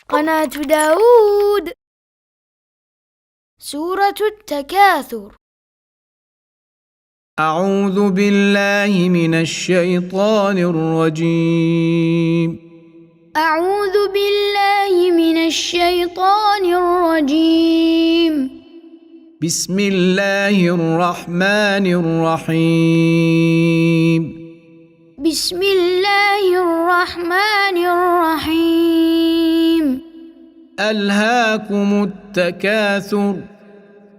قناة داود. سورة التكاثر. أعوذ بالله من الشيطان الرجيم. أعوذ بالله من الشيطان الرجيم. بسم الله الرحمن الرحيم. بسم الله الرحمن الرحيم. ألهاكم التكاثر.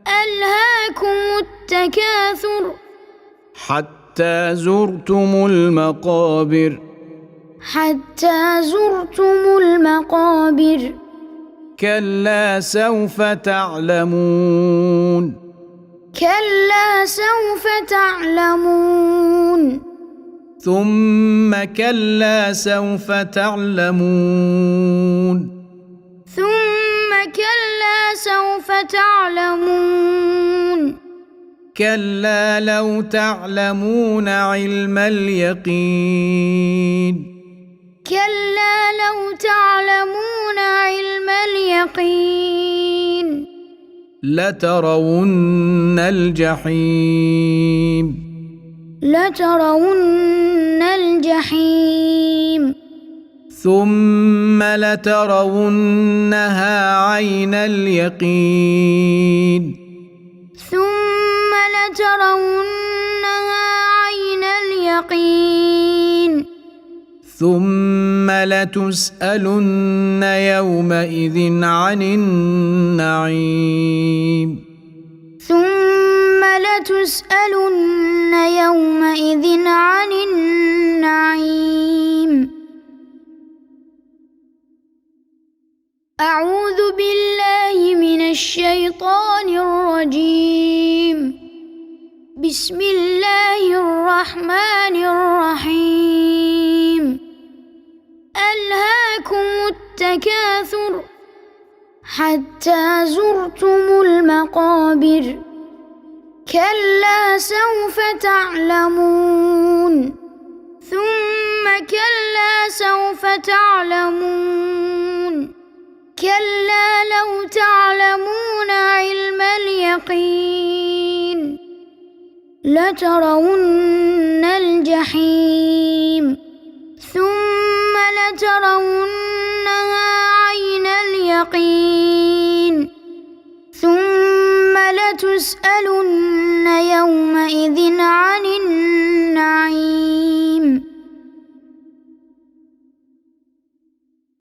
ألهاكم التكاثر. حتى زرتم المقابر. حتى زرتم المقابر. كلا سوف تعلمون. كلا سوف تعلمون. ثم كلا سوف تعلمون. ثم كلا سوف تعلمون. كلا لو تعلمون علم اليقين. كلا لو تعلمون علم اليقين. لترون الجحيم. لترون الجحيم. ثم لترونها عين اليقين. ثم لترونها عين اليقين. ثم لتسألن يومئذ عن النعيم. ثم لتسألن يومئذ عن النعيم. أعوذ بالله من الشيطان الرجيم. بسم الله الرحمن الرحيم. ألهاكم التكاثر حتى زرتم المقابر. كلا سوف تعلمون. ثم كلا سوف تعلمون. كلا لو تعلمون علم اليقين. لترون الجحيم. ثم لترونها عين اليقين. ثم لتسألن يومئذ عن